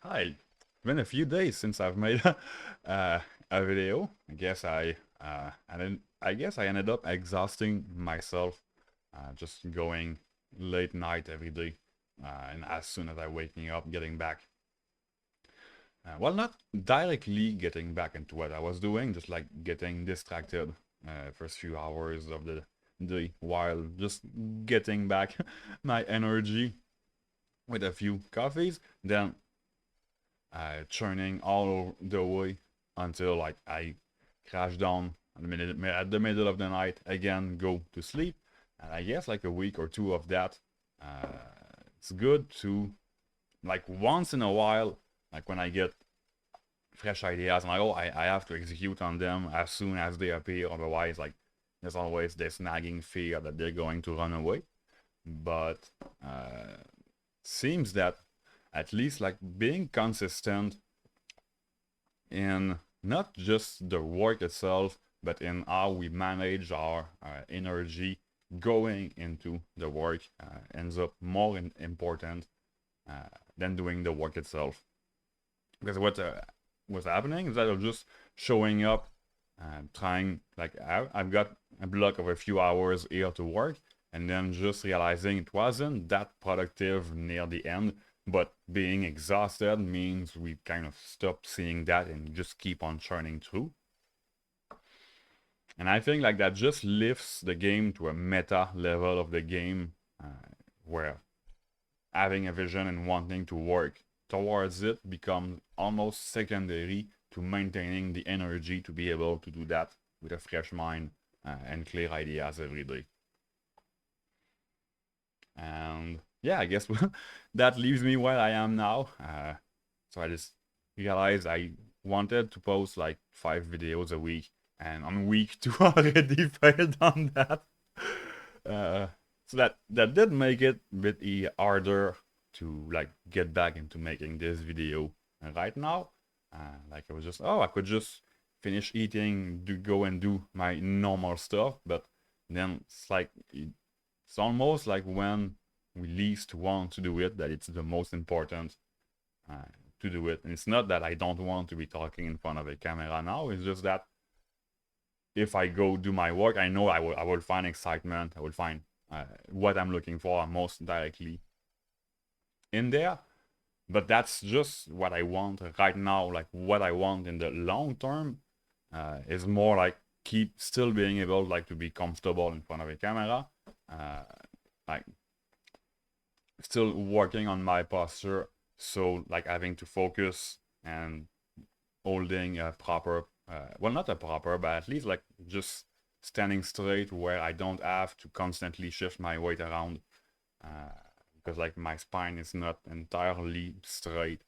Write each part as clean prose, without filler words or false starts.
Hi, it's been a few days since I've made a video. I guess I ended up exhausting myself, just going late night every day, and as soon as I waking up, getting back. Well, not directly getting back into what I was doing, just like getting distracted first few hours of the day while just getting back my energy with a few coffees. Then churning all the way until like I crash down at the middle of the night again, go to sleep, and I guess like a week or two of that. Uh, it's good to like once in a while, like when I get fresh ideas, I'm like, oh, I have to execute on them as soon as they appear. Otherwise, like there's always this nagging fear that they're going to run away. But seems that at least like being consistent in not just the work itself, but in how we manage our energy going into the work ends up more important than doing the work itself. Because what's happening is that I'm just showing up, trying like I've got a block of a few hours here to work, and then just realizing it wasn't that productive near the end, but being exhausted means we kind of stop seeing that and just keep on churning through. And I think like that just lifts the game to a meta level of the game where having a vision and wanting to work towards it becomes almost secondary to maintaining the energy to be able to do that with a fresh mind and clear ideas every day. And yeah, I guess that leaves me where I am now. So I just realized I wanted to post like 5 videos a week, and on week 2 already failed on that. Uh, so that did make it a bit harder to like get back into making this video. And right now, like I was just I could just finish eating, go and do my normal stuff, but then it's almost like when we least want to do it that it's the most important uh, to do it. And it's not that I don't want to be talking in front of a camera now. It's just that if I go do my work, I know I will find excitement. I will find what I'm looking for most directly in there. But that's just what I want right now. Like what I want in the long term is more like keep still being able like to be comfortable in front of a camera. Uh, like still working on my posture, so like having to focus and holding a proper well, not a proper, but at least like just standing straight where I don't have to constantly shift my weight around uh, because like my spine is not entirely straight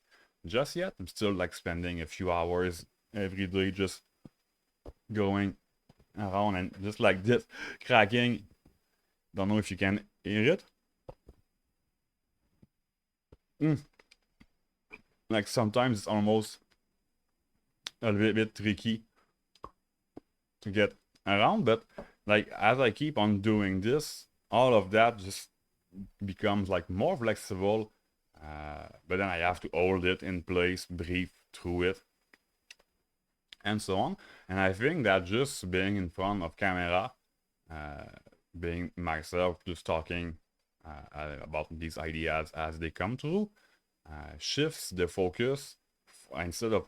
just yet. I'm still like spending a few hours every day just going around and just like this cracking. Don't know if you can hear it. Mm. Like sometimes it's almost a little bit tricky to get around, but like as I keep on doing this, all of that just becomes like more flexible. But then I have to hold it in place, breathe through it, and so on. And I think that just being in front of camera, uh, being myself, just talking about these ideas as they come through, shifts the focus instead of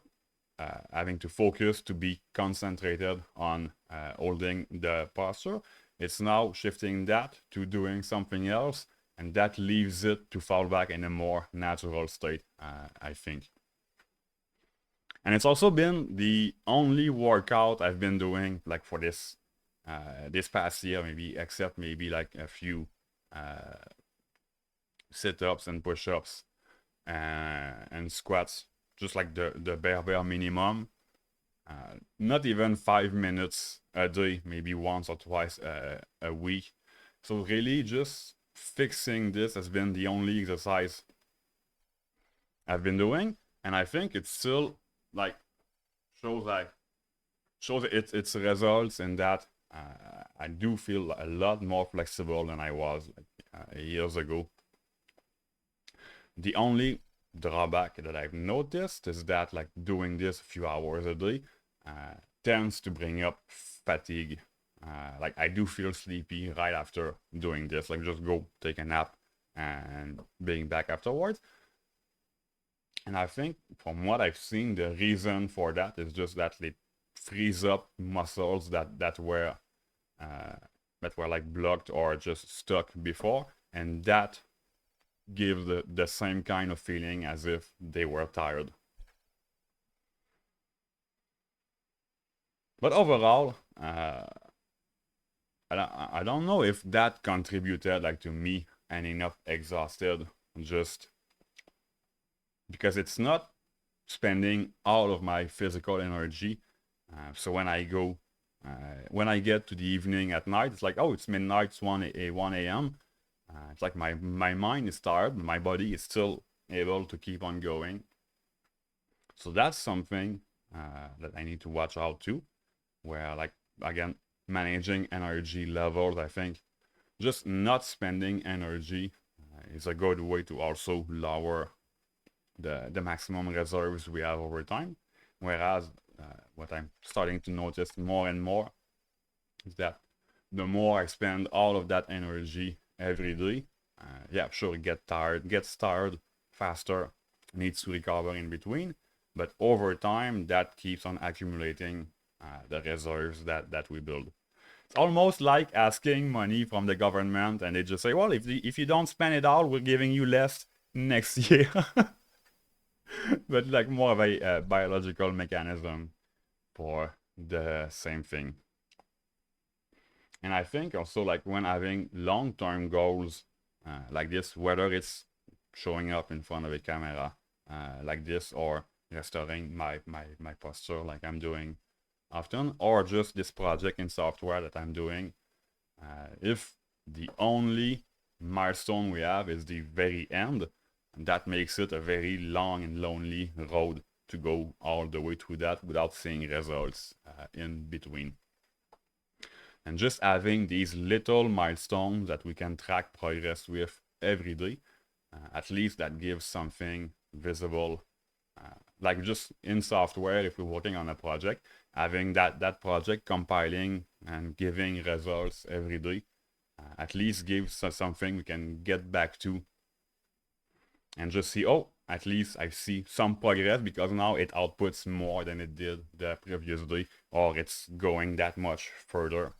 having to focus to be concentrated on holding the posture. It's now shifting that to doing something else, and that leaves it to fall back in a more natural state, I think. And it's also been the only workout I've been doing like for this past year, maybe except maybe like a few uh, sit-ups and push-ups and squats, just like the bare minimum. Not even 5 minutes a day, maybe once or twice a week. So really, just fixing this has been the only exercise I've been doing, and I think it still like shows like shows its results in that I do feel a lot more flexible than I was like years ago. The only drawback that I've noticed is that like doing this a few hours a day tends to bring up fatigue. Like I do feel sleepy right after doing this, like just go take a nap and being back afterwards. And I think from what I've seen, the reason for that is just that it frees up muscles uh, that were like blocked or just stuck before, and that gives the same kind of feeling as if they were tired. But overall, I don't know if that contributed like to me ending up exhausted just because it's not spending all of my physical energy. So when I get to the evening at night, it's like, oh, it's midnight, it's 1 a.m. It's like my mind is tired, my body is still able to keep on going. So that's something that I need to watch out to, where like, again, managing energy levels, I think just not spending energy is a good way to also lower the maximum reserves we have over time. Whereas what I'm starting to notice more and more is that the more I spend all of that energy every day, yeah, sure, gets tired faster, needs to recover in between, but over time that keeps on accumulating the reserves that we build. It's almost like asking money from the government, and they just say, well, if you don't spend it all, we're giving you less next year. But like more of a biological mechanism for the same thing. And I think also like when having long-term goals like this, whether it's showing up in front of a camera like this, or restoring my posture like I'm doing often, or just this project in software that I'm doing, if the only milestone we have is the very end, that makes it a very long and lonely road to go all the way through that without seeing results in between. And just having these little milestones that we can track progress with every day, at least that gives something visible. Like just in software, if we're working on a project, having that project compiling and giving results every day at least gives us something we can get back to and just see, oh, at least I see some progress because now it outputs more than it did the previous day, or it's going that much further.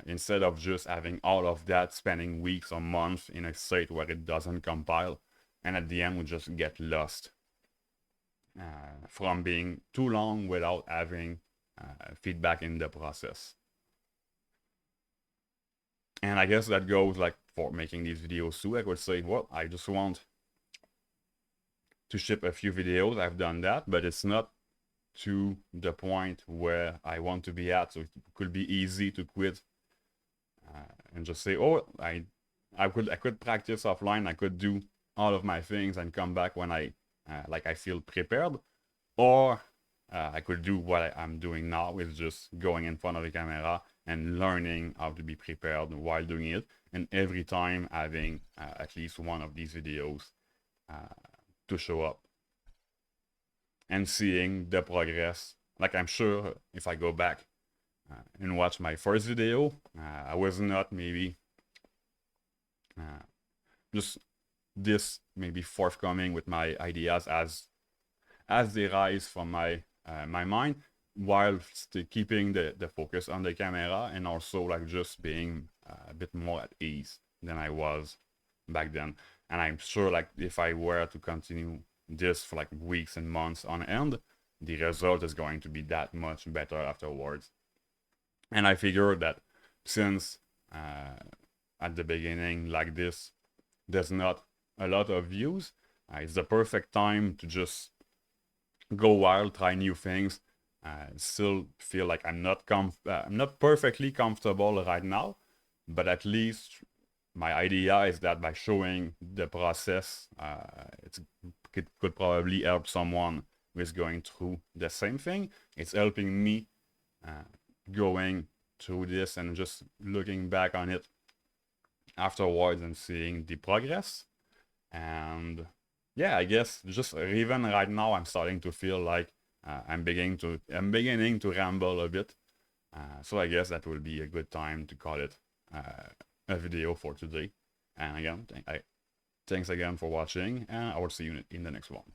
Instead of just having all of that spending weeks or months in a state where it doesn't compile, and at the end we just get lost from being too long without having feedback in the process. And I guess that goes like for making these videos too. I would say, well, I just want to ship a few videos. I've done that, but it's not to the point where I want to be at. So it could be easy to quit and just say, oh, I could practice offline. I could do all of my things and come back when I feel prepared, or I could do what I'm doing now, is just going in front of the camera and learning how to be prepared while doing it, and every time having at least one of these videos to show up and seeing the progress. Like I'm sure if I go back and watch my first video, I was not maybe just this maybe forthcoming with my ideas as they rise from my mind, while still keeping the focus on the camera, and also like just being a bit more at ease than I was back then. And I'm sure like if I were to continue this for like weeks and months on end, the result is going to be that much better afterwards. And I figured that since at the beginning like this, there's not a lot of views, it's the perfect time to just go wild, try new things. Still feel like I'm not perfectly comfortable right now, but at least my idea is that by showing the process, it could probably help someone who is going through the same thing. It's helping me going through this and just looking back on it afterwards and seeing the progress. And yeah, I guess just even right now, I'm starting to feel like I'm beginning to ramble a bit. So I guess that will be a good time to call it a video for today. And again, thanks again for watching, and I will see you in the next one.